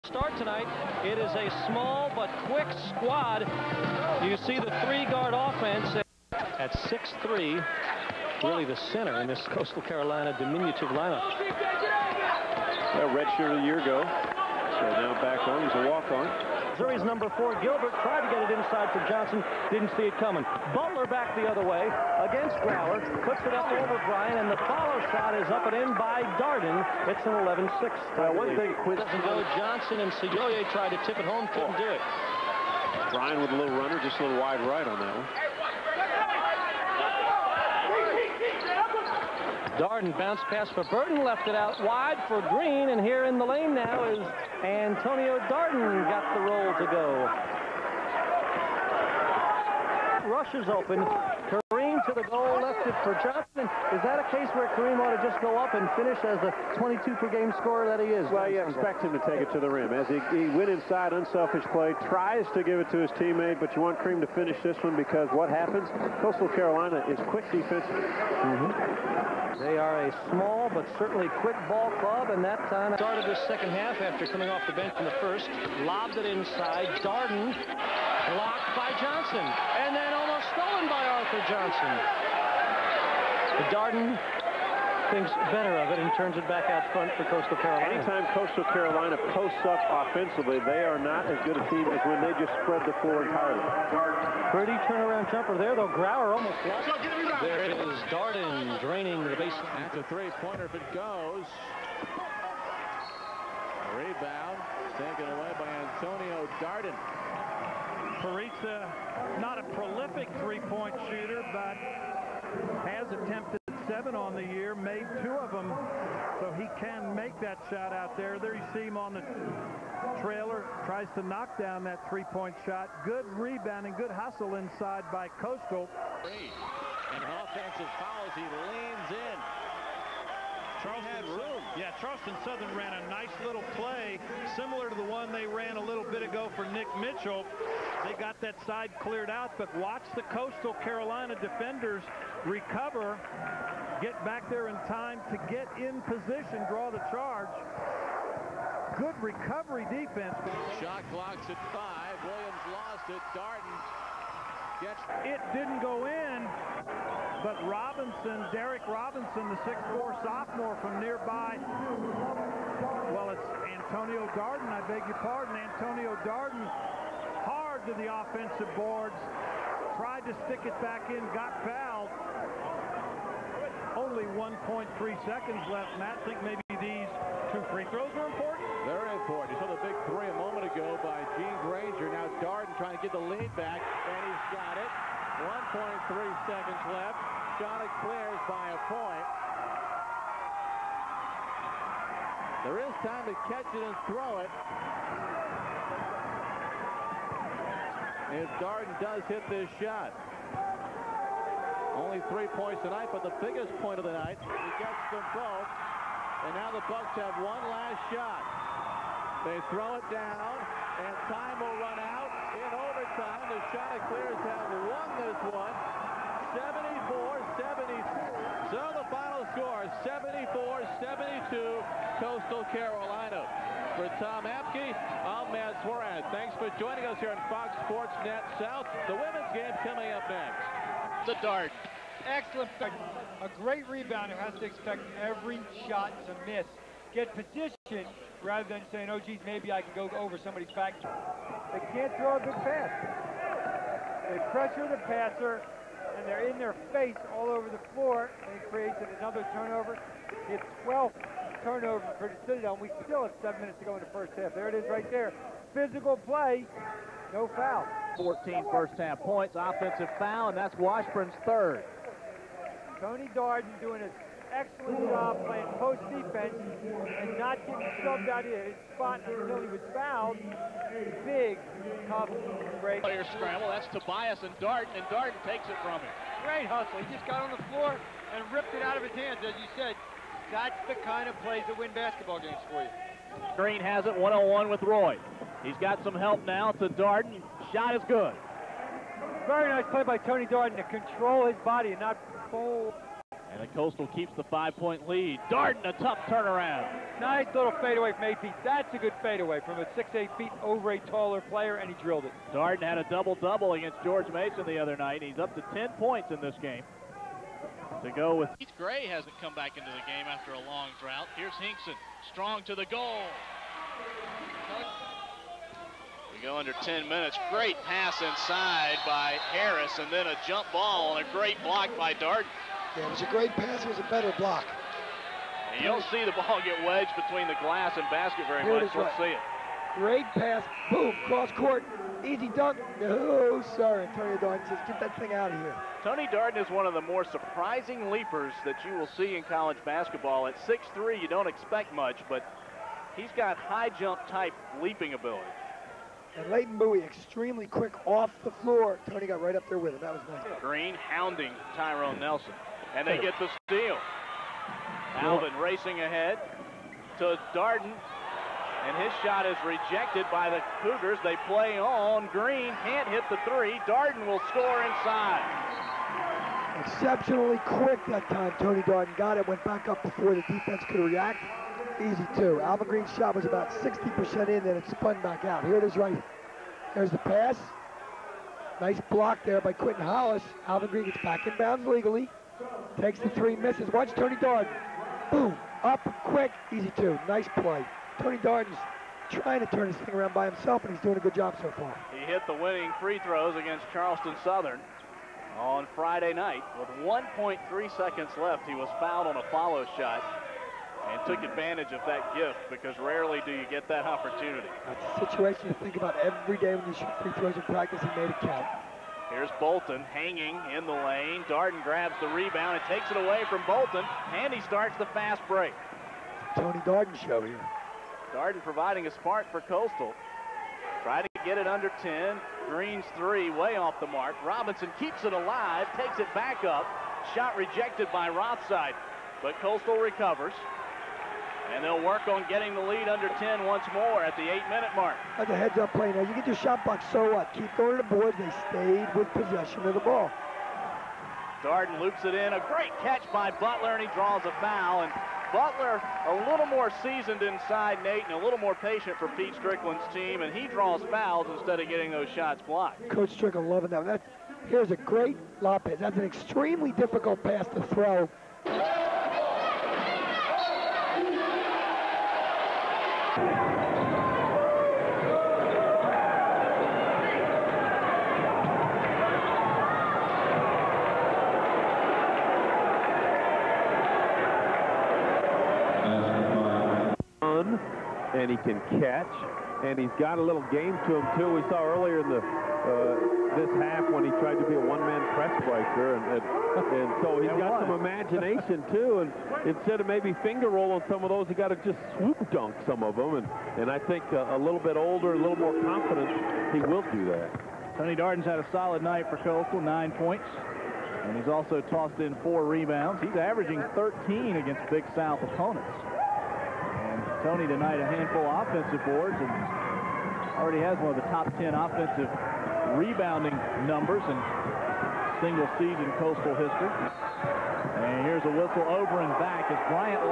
Start tonight. It is a small but quick squad. You see the three-guard offense at 6'3", really the center in this Coastal Carolina diminutive lineup. Well, redshirt a year ago, so now back on. He's a walk-on. Missouri's number 4, Gilbert, tried to get it inside for Johnson, didn't see it coming. Butler back the other way against Grauer, puts it up over Bryan, and the follow shot is up and in by Darden. It's an 11-6. One thing doesn't go. Johnson and Segoye tried to tip it home, couldn't do it. Bryan with a little runner, just a little wide right on that one. Darden bounced pass for Burton, left it out wide for Green, and here in the lane now is Antonio Darden, got the roll to go. Rushes open. Kareem to the goal, left it for Johnson. Is that a case where Kareem ought to just go up and finish as the 22 per game scorer that he is? Well, you expect him to take it to the rim. As he went inside, unselfish play, tries to give it to his teammate, but you want Kareem to finish this one because what happens? Coastal Carolina is quick defensively. They are a small but certainly quick ball club, and that time started this second half after coming off the bench in the first. Lobbed it inside. Darden blocked by Johnson, and then almost stolen by Arthur Johnson. Darden thinks better of it and turns it back out front for Coastal Carolina. Anytime Coastal Carolina posts up offensively, they are not as good a team as when they just spread the floor entirely. Pretty turnaround jumper there, though Grauer almost lost. There it is, Darden draining the baseline. That's a three-pointer if it goes. A rebound taken away by Antonio Darden. Paritza, not a prolific three-point shooter, but has attempted 7 on the year, made 2 of them, so he can make that shot out there. There you see him on the trailer, tries to knock down that three-point shot. Good rebounding, good hustle inside by Coastal. And offensive foul as he leans in. Charleston Southern ran a nice little play similar to the one they ran a little bit ago for Nick Mitchell. They got that side cleared out, but watch the Coastal Carolina defenders recover, get back there in time to get in position, draw the charge. Good recovery defense. Shot clock's at 5. Williams lost it. Darden gets it. Didn't go in, but Robinson, Derek Robinson, the 6'4" sophomore from nearby. Well, it's Antonio Darden, I beg your pardon. Antonio Darden hard to the offensive boards. Tried to stick it back in, got fouled. Only 1.3 seconds left. Matt, think maybe these 2 free throws are important? Very important. You saw the big 3 a moment ago by Gene Granger. Now Darden trying to get the lead back, and he's got it. 1.3 seconds left. Shot it clears by a point. There is time to catch it and throw it. If Darden does hit this shot. Only 3 points tonight, but the biggest point of the night. He gets them both. And now the Bucks have one last shot. They throw it down, and time will run out. In overtime, the Chanticleers have won this one. 74-72. So the final score, 74-72, Coastal Carolina. For Tom Apke, I'm Matt Swarad. Thanks for joining us here on Fox Sports Net South. The women's game coming up next. The Dart. Excellent. A great rebounder has to expect every shot to miss. Get positioned rather than saying, oh, geez, maybe I can go over somebody's back. They can't throw a good pass. They pressure the passer, and they're in their face all over the floor, and it creates another turnover. It's 12th turnover for the Citadel, and we still have 7 minutes to go in the first half. There it is right there. Physical play, no foul. 14 first half points, offensive foul, and that's Washburn's 3rd. Tony Darden doing an excellent job playing post defense and not getting subbed out of his spot until he was fouled. Big, tough break. Player scramble, that's Tobias and Darden takes it from him. Great hustle. He just got on the floor and ripped it out of his hands. As you said, that's the kind of plays that win basketball games for you. Green has it 1-on-1 with Roy. He's got some help now to Darden. Shot is good. Very nice play by Tony Darden to control his body and not pull And the Coastal keeps the 5-point lead. Darden, a tough turnaround. Nice little fadeaway from 8 feet. That's a good fadeaway from a 6'8" feet over a taller player, and he drilled it. Darden had a double-double against George Mason the other night. He's up to 10 points in this game. To go with Keith Gray hasn't come back into the game after a long drought. Here's Hinkson, strong to the goal. We go under 10 minutes. Great pass inside by Harris, and then a jump ball and a great block by Darden. Yeah, it was a great pass. It was a better block. And you don't see the ball get wedged between the glass and basket very much. Let's see it. Great pass. Boom. Cross court. Easy dunk. No, sorry. Antonio Darden says, get that thing out of here. Tony Darden is one of the more surprising leapers that you will see in college basketball. At 6'3", you don't expect much, but he's got high jump type leaping ability. And Leighton Bowie, extremely quick off the floor. Tony got right up there with him. That was nice. Green hounding Tyrone Nelson. And they get the steal. Alvin racing ahead to Darden. And his shot is rejected by the Cougars. They play on. Green can't hit the three. Darden will score inside. Exceptionally quick that time. Tony Darden got it, went back up before the defense could react. Easy two. Alvin Green's shot was about 60% in, then it spun back out. Here it is right. There's the pass. Nice block there by Quentin Hollis. Alvin Green gets back in bounds legally. Takes the three, misses. Watch Tony Darden. Boom. Up, quick, easy two. Nice play. Tony Darden's trying to turn this thing around by himself, and he's doing a good job so far. He hit the winning free throws against Charleston Southern on Friday night. With 1.3 seconds left, he was fouled on a follow shot and took advantage of that gift, because rarely do you get that opportunity. That's a situation you think about every day when you shoot free throws in practice. He made it count. Here's Bolton hanging in the lane. Darden grabs the rebound and takes it away from Bolton, and he starts the fast break. Tony Darden show here. Darden providing a spark for Coastal. Try to get it under 10. Green's three way off the mark. Robinson keeps it alive, takes it back up. Shot rejected by Rothside, but Coastal recovers. And they'll work on getting the lead under 10 once more at the 8-minute mark. That's a heads-up play. Now, you get your shot block, so what? Keep going to the boards. They stayed with possession of the ball. Darden loops it in. A great catch by Butler, and he draws a foul. And Butler, a little more seasoned inside Nate and a little more patient for Pete Strickland's team, and he draws fouls instead of getting those shots blocked. Coach Strickland loving that. Here's a great lob pass. That's an extremely difficult pass to throw. And he can catch, and he's got a little game to him too. We saw earlier in the this half when he tried to be a one-man press breaker, and so he's got some imagination too. And instead of maybe finger rolling some of those, he got to just swoop dunk some of them. And I think a little bit older, a little more confident, he will do that. Tony Darden's had a solid night for Coastal, 9 points. And he's also tossed in 4 rebounds. He's averaging 13 against Big South opponents. And Tony tonight a handful of offensive boards and already has one of the top 10 offensive rebounding numbers in single season Coastal history. And here's a whistle over and back as Bryant